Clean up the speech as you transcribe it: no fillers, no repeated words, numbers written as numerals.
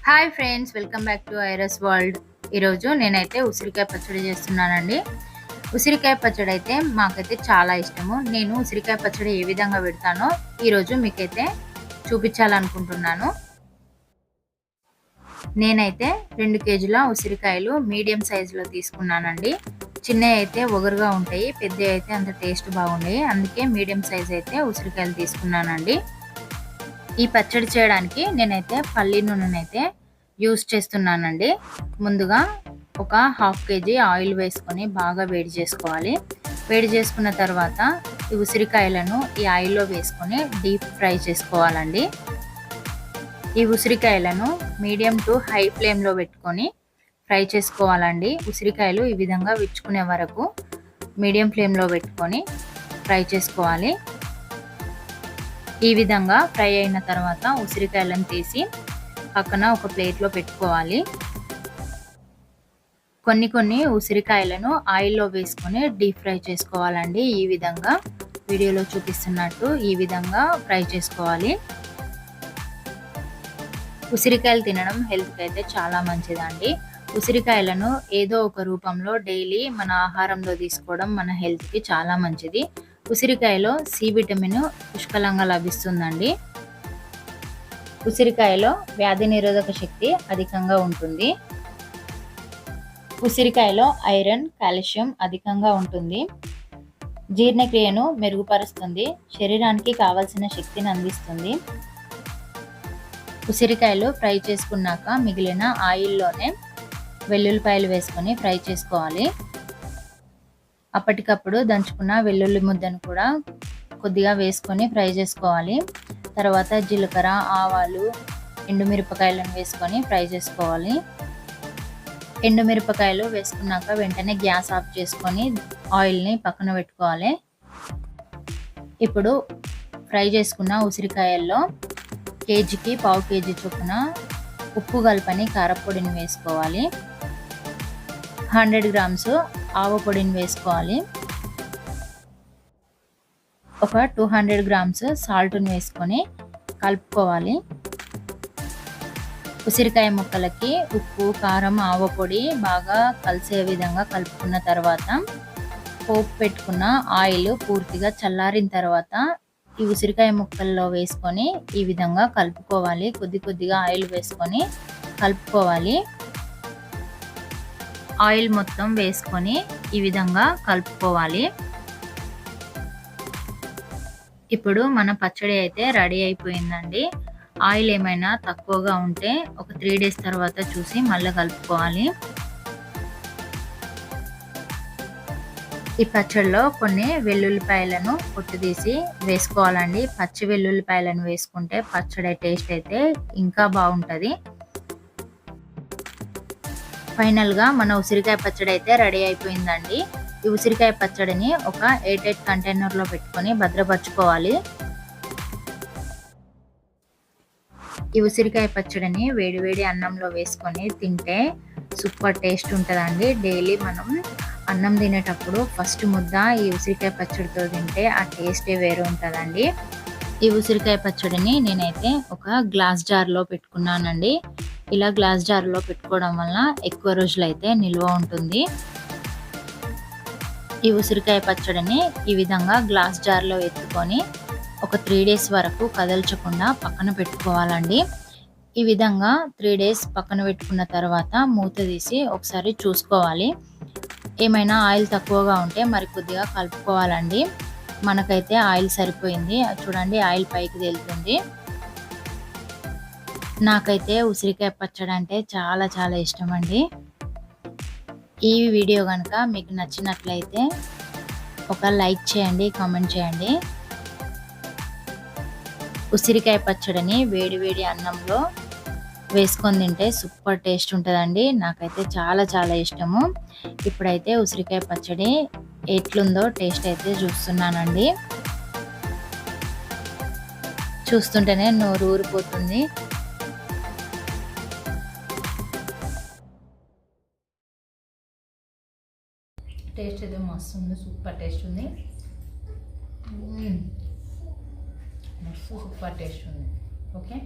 Hi friends, welcome back to ఐరస్ world. ఈరోజు నేనైతే ఉసిరికాయ పచ్చడి చేస్తున్నానండి. ఉసిరికాయ పచ్చడి అయితే మాకైతే చాలా ఇష్టము. నేను ఉసిరికాయ పచ్చడి ఏ విధంగా పెడతానో ఈరోజు మీకైతే చూపించాలనుకుంటున్నాను. నేనైతే 2 కేజీల ఉసిరికాయలు మీడియం సైజులో తీసుకున్నానండి. చిన్నవి అయితే ఒగరుగా ఉంటాయి, పెద్దవి అయితే అంత టేస్ట్ బాగుంటాయి. అందుకే మీడియం సైజ్ అయితే ఉసిరికాయలు తీసుకున్నానండి. ఈ పచ్చడి చేయడానికి నేనైతే పల్లి నూనెనైతే యూస్ చేస్తున్నానండి. ముందుగా ఒక 1/2 కేజీ ఆయిల్ వేసుకొని బాగా వేడి చేసుకోవాలి. వేడి చేసుకున్న తర్వాత ఈ ఉసిరికాయలను ఈ ఆయిల్లో వేసుకొని డీప్ ఫ్రై చేసుకోవాలండి. ఈ ఉసిరికాయలను మీడియం టు హై ఫ్లేమ్లో పెట్టుకొని ఫ్రై చేసుకోవాలండి. ఉసిరికాయలు ఈ విధంగా విచ్చుకునే వరకు మీడియం ఫ్లేమ్లో పెట్టుకొని ఫ్రై చేసుకోవాలి. ఈ విధంగా ఫ్రై అయిన తర్వాత ఉసిరికాయలను తీసి పక్కన ఒక ప్లేట్లో పెట్టుకోవాలి. కొన్ని ఉసిరికాయలను ఆయిల్లో వేసుకొని డీప్ ఫ్రై చేసుకోవాలండి. ఈ విధంగా వీడియోలో చూపిస్తున్నట్టు ఈ విధంగా ఫ్రై చేసుకోవాలి. ఉసిరికాయలు తినడం హెల్త్కి అయితే చాలా మంచిదండి. ఉసిరికాయలను ఏదో ఒక రూపంలో డైలీ మన ఆహారంలో తీసుకోవడం మన హెల్త్కి చాలా మంచిది. ఉసిరికాయలో సి విటమిన్ పుష్కలంగా లభిస్తుందండి. ఉసిరికాయలో వ్యాధి నిరోధక శక్తి అధికంగా ఉంటుంది. ఉసిరికాయలో ఐరన్, కాల్షియం అధికంగా ఉంటుంది. జీర్ణక్రియను మెరుగుపరుస్తుంది. శరీరానికి కావలసిన శక్తిని అందిస్తుంది. ఉసిరికాయలు ఫ్రై చేసుకున్నాక మిగిలిన ఆయిల్లోనే వెల్లుల్లిపాయలు వేసుకొని ఫ్రై చేసుకోవాలి. అప్పటికప్పుడు దంచుకున్న వెల్లుల్లి ముద్దను కూడా కొద్దిగా వేసుకొని ఫ్రై చేసుకోవాలి. తర్వాత జీలకర్ర, ఆవాలు, ఎండుమిరపకాయలను వేసుకొని ఫ్రై చేసుకోవాలి. ఎండుమిరపకాయలు వేసుకున్నాక వెంటనే గ్యాస్ ఆఫ్ చేసుకొని ఆయిల్ని పక్కన పెట్టుకోవాలి. ఇప్పుడు ఫ్రై చేసుకున్న ఉసిరికాయల్లో కేజీకి 1/2 కేజీ చొప్పున ఉప్పు కలపని కారపొడిని వేసుకోవాలి. 100 గ్రామ్స్ ఆవ పొడిని వేసుకోవాలి. ఒక 200 గ్రామ్స్ సాల్ట్ని వేసుకొని కలుపుకోవాలి. ఉసిరికాయ ముక్కలకి ఉప్పు, కారం, ఆవ పొడి బాగా కలిసే విధంగా కలుపుకున్న తర్వాత పోపు పెట్టుకున్న ఆయిల్ పూర్తిగా చల్లారిన తర్వాత ఈ ఉసిరికాయ ముక్కల్లో వేసుకొని ఈ విధంగా కలుపుకోవాలి. కొద్దిగా ఆయిల్ వేసుకొని కలుపుకోవాలి. ఆయిల్ మొత్తం వేసుకొని ఈ విధంగా కలుపుకోవాలి. ఇప్పుడు మన పచ్చడి అయితే రెడీ అయిపోయిందండి. ఆయిల్ ఏమైనా తక్కువగా ఉంటే ఒక 3 డేస్ తర్వాత చూసి మళ్ళీ కలుపుకోవాలి. ఈ పచ్చడిలో కొన్ని వెల్లుల్లిపాయలను పొట్టు తీసి వేసుకోవాలండి. పచ్చి వెల్లుల్లిపాయలను వేసుకుంటే పచ్చడి టేస్ట్ అయితే ఇంకా బాగుంటుంది. ఫైనల్గా మన ఉసిరికాయ పచ్చడి అయితే రెడీ అయిపోయిందండి. ఈ ఉసిరికాయ పచ్చడిని ఒక ఎయిర్ కంటైనర్లో పెట్టుకొని భద్రపరచుకోవాలి. ఈ ఉసిరికాయ పచ్చడిని వేడివేడి అన్నంలో వేసుకొని తింటే సూపర్ టేస్ట్ ఉంటుందండి. డైలీ మనం అన్నం తినేటప్పుడు ఫస్ట్ ముద్ద ఈ ఉసిరికాయ పచ్చడితో తింటే ఆ టేస్టే వేరే ఉంటుందండి. ఈ ఉసిరికాయ పచ్చడిని నేనైతే ఒక గ్లాస్ జార్లో పెట్టుకున్నానండి. ఇలా గ్లాస్ జార్లో పెట్టుకోవడం వల్ల ఎక్కువ రోజులైతే నిల్వ ఉంటుంది. ఈ ఉసిరికాయ పచ్చడిని ఈ విధంగా గ్లాస్ జార్లో ఎత్తుకొని ఒక 3 డేస్ వరకు కదల్చకుండా పక్కన పెట్టుకోవాలండి. ఈ విధంగా 3 డేస్ పక్కన పెట్టుకున్న తర్వాత మూత తీసి ఒకసారి చూసుకోవాలి. ఏమైనా ఆయిల్ తక్కువగా ఉంటే మరి కొద్దిగా కలుపుకోవాలండి. మనకైతే ఆయిల్ సరిపోయింది. చూడండి, ఆయిల్ పైకి తేలుతుంది. నాకైతే ఉసిరికాయ పచ్చడి అంటే చాలా ఇష్టం అండి. ఈ వీడియో కనుక మీకు నచ్చినట్లయితే ఒక లైక్ చేయండి, కామెంట్ చేయండి. ఉసిరికాయ పచ్చడిని వేడి అన్నంలో వేసుకొని తింటే సూపర్ టేస్ట్ ఉంటుందండి. నాకైతే చాలా ఇష్టము. ఇప్పుడైతే ఉసిరికాయ పచ్చడి ఎట్లుందో టేస్ట్ అయితే చూస్తున్నానండి. చూస్తుంటేనే నోరు ఊరిపోతుంది. టేస్ట్ అయితే మస్తు ఉంది, సూపర్ టేస్ట్ ఉంది. మస్తు సూపర్ టేస్ట్ ఉంది. ఓకే.